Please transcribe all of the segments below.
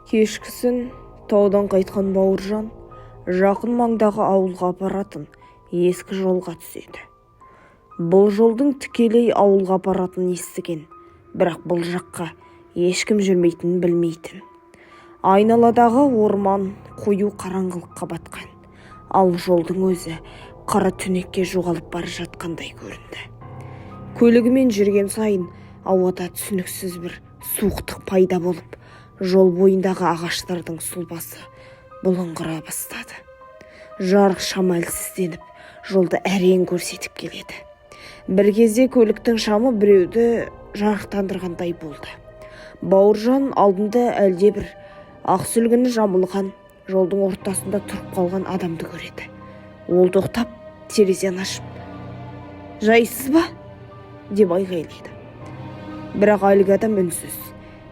Кешкісін таудан қайтқан Бауыржан жақын маңдағы ауылға апаратын ескі жолға түседі. Бұл жолдың тікелей ауылға апаратынын естіген, бірақ бұл жаққа ешкім жүрмейтінін білмейтін. Айналадағы орман қою қараңғылыққа батқан, ал жолдың өзі қара түнекке жоғалып бара жатқандай көрінді. Көлігімен жүрген сайын ауада түсініксіз бір суықтық пайда болып, жол бойындағы ағаштардың сұлбасы бұлыңғыра бастады. Жарық шам әлсізденіп, жолды әрең көрсетіп келеді. Бір кезде көліктің шамы біреуді жарықтандырғандай болды. Бауыржан алдында әлде бір ақ сүлгіні жамылған, жолдың ортасында тұрып қалған адамды көреді. Ол тоқтап, терезені ашып, «Жайсыз ба?» деп айғайлайды. Бірақ әлгі адам үнсіз,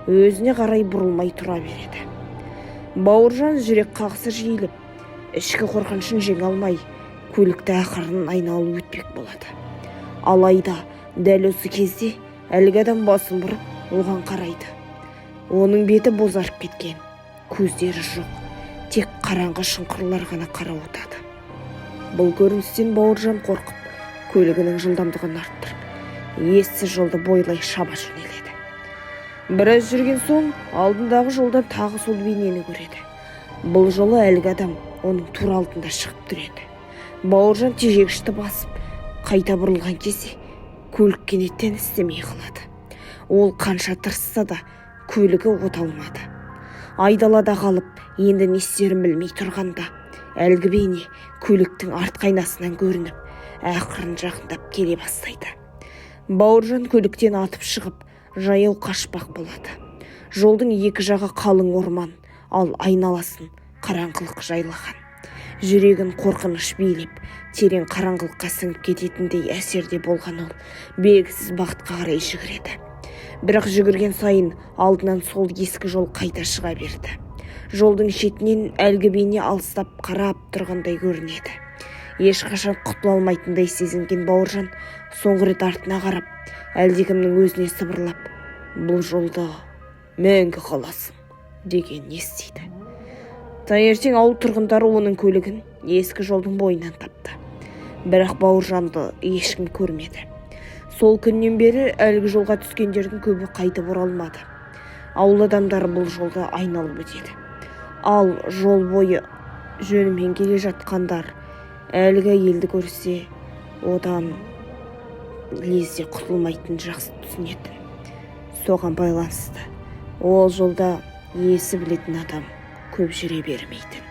өзіне қарай бұрылмай тұра береді. Бауыржан жүрек қағысы жиіліп, ішкі қорқынышын жеңе алмай, көлікті ақырын айналып өтпек болады. Алайда дәл осы кезде әлгі адам басын бұрып, оған қарайды. Оның беті бозарып кеткен, көздері жоқ, тек қараңғы шұңқырлар ғана қарауытады. Бұл көріністен Бауыржан қорқып, көлігінің жылдамдығын арттырып, ессіз жолды бойлай шаба жөнеледі. Біраз жүрген соң алдындағы жолдан тағы сол бейнені көреді. Бұл жолы әлгі адам оның тура алдында шығып тұреді. Бауыржан тежегішті басып, қайта бұрылған кезде көлік кенеттен істемей қалады. Ол қанша тырысса да көлігі от алмады. Айдалада қалып, енді не істерін білмей тұрғанда, әлгі бейне көліктің артқы айнасынан көрініп, ақырын жақындап келе бастайды. Бауыржан көліктен атып шығып, жаяу қашпақ болады. Жолдың екі жағы қалың орман, ал айналасын қараңғылық жайлаған. Жүрегін қорқыныш билеп, терең қараңғылыққа сіңіп кететіндей әсерде болған ол белгісіз бағытқа қарай жүгіреді. Бірақ жүгірген сайын алдынан сол ескі жол қайта шыға берді. Жолдың шетінен әлгі бейне алыстап қарап тұрғандай көрінеді. Ешқашан құтыла алмайтындай сезінген Бауыржан соңғы рет артына қарап, әлдекімнің өзіне сыбырлап, «Бұл жолда мәңгі қаласың» деген естиді. Таңертең ауыл тұрғындары оның көлігін ескі жолдың бойынан тапты. Бірақ Бауыржанды ешкім көрмеді. Сол күннен бері әлгі жолға түскендердің көбі қайтып оралмады. Ауыл адамдары бұл жолды айналып өтеді. Ал жол бойы жөнімен келе жатқандар әлгі елді көрсе, одан лезде құтылмайтын жақсы түсінеді. Соған байланысты ол жолда есі білетін адам көп жүре бермейтін.